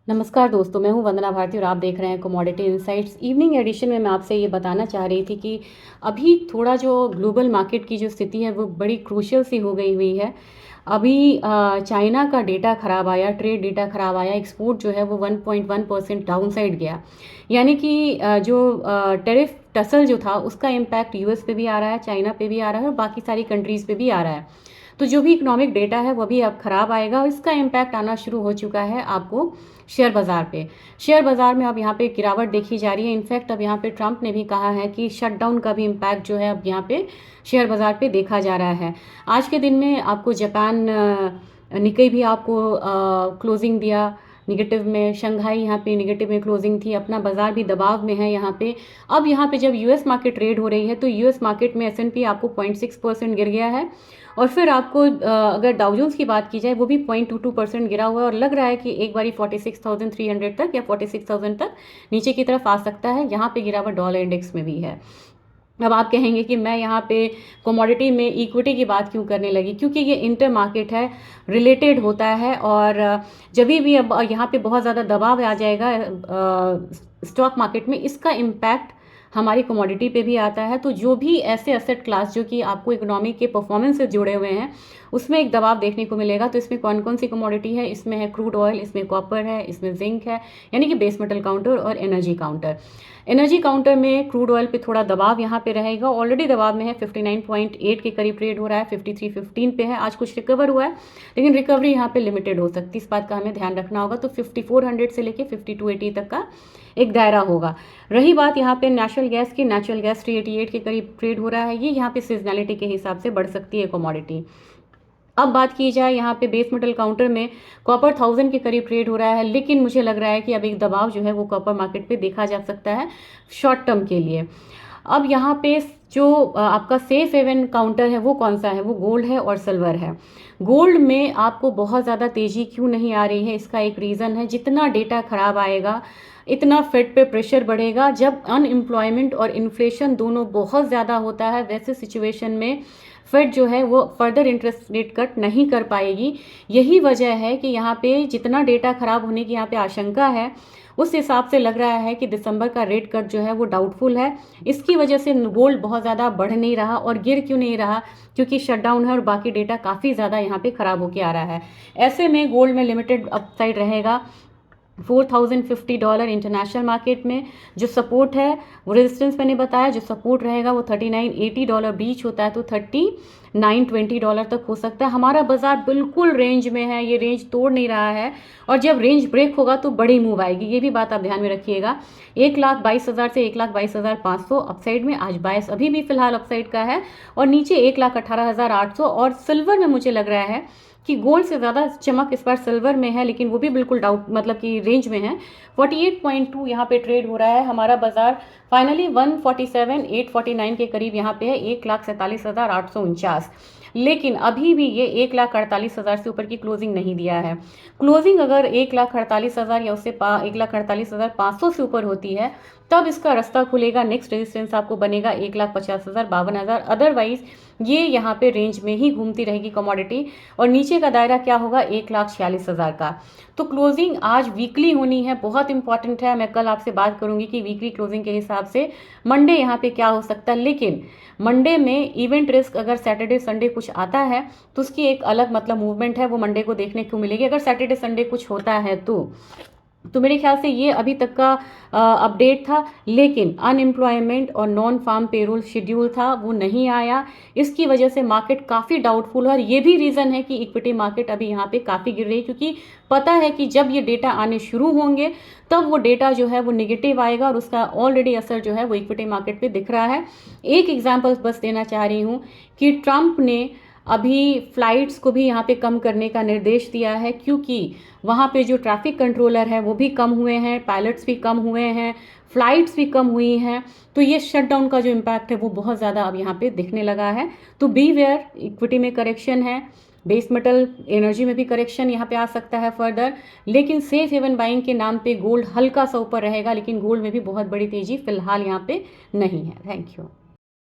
नमस्कार दोस्तों, मैं हूं वंदना भारती और आप देख रहे हैं कमोडिटी इनसाइट्स। इवनिंग एडिशन में मैं आपसे ये बताना चाह रही थी कि अभी थोड़ा जो ग्लोबल मार्केट की जो स्थिति है वो बड़ी क्रूशियल सी हो गई हुई है। अभी चाइना का डेटा ख़राब आया, ट्रेड डेटा ख़राब आया, एक्सपोर्ट जो है वो 1.1% डाउन साइड गया। यानी कि जो टेरिफ टसल जो था उसका इम्पैक्ट यूएस पे भी आ रहा है, चाइना पे भी आ रहा है और बाकी सारी कंट्रीज़ पे भी आ रहा है। तो जो भी इकोनॉमिक डेटा है वो भी अब ख़राब आएगा और इसका इम्पैक्ट आना शुरू हो चुका है आपको शेयर बाज़ार पे। शेयर बाज़ार में अब यहाँ पे गिरावट देखी जा रही है। इनफैक्ट अब यहाँ पे ट्रंप ने भी कहा है कि शटडाउन का भी इम्पैक्ट जो है अब यहाँ पे शेयर बाज़ार पे देखा जा रहा है। आज के दिन में आपको जापान निक्केई भी आपको क्लोजिंग दिया निगेटिव में, शंघाई यहाँ पे निगेटिव में क्लोजिंग थी, अपना बाजार भी दबाव में है यहाँ पे। अब यहाँ पे जब यूएस मार्केट ट्रेड हो रही है तो यूएस मार्केट में एस&पी आपको 0.6% गिर गया है और फिर आपको अगर डाउ जोन्स की बात की जाए वो भी 0.22% गिरा हुआ है और लग रहा है कि एक बारी 46,300 तक या 46,000 तक नीचे की तरफ आ सकता है। यहाँ पे गिरावट डॉलर इंडेक्स में भी है। अब आप कहेंगे कि मैं यहाँ पे कमोडिटी में इक्विटी की बात क्यों करने लगी, क्योंकि ये इंटर मार्केट है, रिलेटेड होता है और जब भी अब यहाँ पे बहुत ज़्यादा दबाव आ जाएगा स्टॉक मार्केट में, इसका इम्पैक्ट हमारी कमोडिटी पे भी आता है। तो जो भी ऐसे एसेट क्लास जो कि आपको इकोनॉमी के परफॉर्मेंस से जुड़े हुए हैं उसमें एक दबाव देखने को मिलेगा। तो इसमें कौन कौन सी कमोडिटी है, इसमें है क्रूड ऑयल, इसमें कॉपर है, इसमें जिंक है यानी कि बेस मेटल काउंटर और एनर्जी काउंटर। एनर्जी काउंटर में क्रूड ऑयल पे थोड़ा दबाव यहाँ पे रहेगा, ऑलरेडी दबाव में है, 59.8 के करीब ट्रेड हो रहा है, 53.15 पे है। आज कुछ रिकवर हुआ है लेकिन रिकवरी यहाँ पे लिमिटेड हो सकती है, इस बात का हमें ध्यान रखना होगा। तो 5400 से लेके 5280 तक का एक दायरा होगा। रही बात यहाँ पे नेचुरल गैस की, नेचुरल गैस 388 के करीब ट्रेड हो रहा है। ये यहाँ पे सीजनैलिटी के हिसाब से बढ़ सकती है कमोडिटी। अब बात की जाए यहाँ पे बेस मेटल काउंटर में, कॉपर 1000 के करीब ट्रेड हो रहा है लेकिन मुझे लग रहा है कि अब एक दबाव जो है वो कॉपर मार्केट पे देखा जा सकता है शॉर्ट टर्म के लिए। अब यहाँ पे जो आपका सेफ हेवन काउंटर है वो कौन सा है, वो गोल्ड है और सिल्वर है। गोल्ड में आपको बहुत ज़्यादा तेज़ी क्यों नहीं आ रही है, इसका एक रीज़न है, जितना डेटा खराब आएगा इतना फेड पे प्रेशर बढ़ेगा। जब अनएम्प्लॉयमेंट और इन्फ्लेशन दोनों बहुत ज़्यादा होता है वैसे सिचुएशन में फेड जो है वो फर्दर इंटरेस्ट रेट कट नहीं कर पाएगी। यही वजह है कि यहाँ पे जितना डेटा खराब होने की यहाँ पे आशंका है उस हिसाब से लग रहा है कि दिसंबर का रेट कट जो है वो डाउटफुल है। इसकी वजह से गोल्ड बहुत ज़्यादा बढ़ नहीं रहा और गिर क्यों नहीं रहा, क्योंकि शटडाउन है और बाकी डेटा काफ़ी ज़्यादा यहाँ पे खराब होके आ रहा है। ऐसे में गोल्ड में लिमिटेड अपसाइड रहेगा। $4050 इंटरनेशनल मार्केट में जो सपोर्ट है वो, रेजिस्टेंस मैंने बताया, जो सपोर्ट रहेगा वो $3980 बीच होता है, तो $3920 तक हो सकता है। हमारा बाजार बिल्कुल रेंज में है, ये रेंज तोड़ नहीं रहा है और जब रेंज ब्रेक होगा तो बड़ी मूव आएगी, ये भी बात आप ध्यान में रखिएगा। 1,22,000 से 1,22,500 अपसाइड में आज बायस अभी भी फिलहाल अपसाइड का है और नीचे 1,18,800। और सिल्वर में मुझे लग रहा है कि गोल्ड से ज़्यादा चमक इस बार सिल्वर में है, लेकिन वो भी बिल्कुल डाउट मतलब कि रेंज में है। 48.2 यहाँ पे ट्रेड हो रहा है। हमारा बाजार फाइनली 147,849 के करीब यहाँ पे है, 1,47,849, लेकिन अभी भी ये 1,48,000 से ऊपर की क्लोजिंग नहीं दिया है। क्लोजिंग अगर 1,48,000 या उससे 1,48,500 से ऊपर होती है तब इसका रास्ता खुलेगा। नेक्स्ट रेजिस्टेंस आपको बनेगा 1,50,000 52,000। अदरवाइज ये यहाँ पे रेंज में ही घूमती रहेगी कमोडिटी और नीचे का दायरा क्या होगा, 1,46,000 का। तो क्लोजिंग आज वीकली होनी है, बहुत इंपॉर्टेंट है। मैं कल आपसे बात करूंगी कि वीकली क्लोजिंग के हिसाब से मंडे यहाँ पे क्या हो सकता है, लेकिन मंडे में इवेंट रिस्क अगर सैटरडे संडे कुछ आता है तो उसकी एक अलग मतलब मूवमेंट है, वो मंडे को देखने को मिलेगी। अगर सैटरडे संडे कुछ होता है तो मेरे ख्याल से ये अभी तक का अपडेट था, लेकिन अनएम्प्लॉयमेंट और नॉन फार्म पेरोल शेड्यूल था वो नहीं आया। इसकी वजह से मार्केट काफ़ी डाउटफुल है और ये भी रीज़न है कि इक्विटी मार्केट अभी यहाँ पे काफ़ी गिर रही है, क्योंकि पता है कि जब ये डेटा आने शुरू होंगे तब वो डेटा जो है वो निगेटिव आएगा और उसका ऑलरेडी असर जो है वो इक्विटी मार्केट पे दिख रहा है। एक एग्जाम्पल बस देना चाह रही हूँ कि ट्रंप ने अभी फ्लाइट्स को भी यहाँ पे कम करने का निर्देश दिया है, क्योंकि वहाँ पे जो ट्रैफिक कंट्रोलर है वो भी कम हुए हैं, पायलट्स भी कम हुए हैं, फ्लाइट्स भी कम हुई हैं। तो ये शटडाउन का जो इम्पैक्ट है वो बहुत ज़्यादा अब यहाँ पे दिखने लगा है। तो बी वेयर, इक्विटी में करेक्शन है, बेस मेटल एनर्जी में भी करेक्शन यहाँ पे आ सकता है फर्दर, लेकिन सेफ हेवन बाइंग के नाम पे गोल्ड हल्का सा ऊपर रहेगा, लेकिन गोल्ड में भी बहुत बड़ी तेजी फिलहाल यहाँ पे नहीं है। Thank you.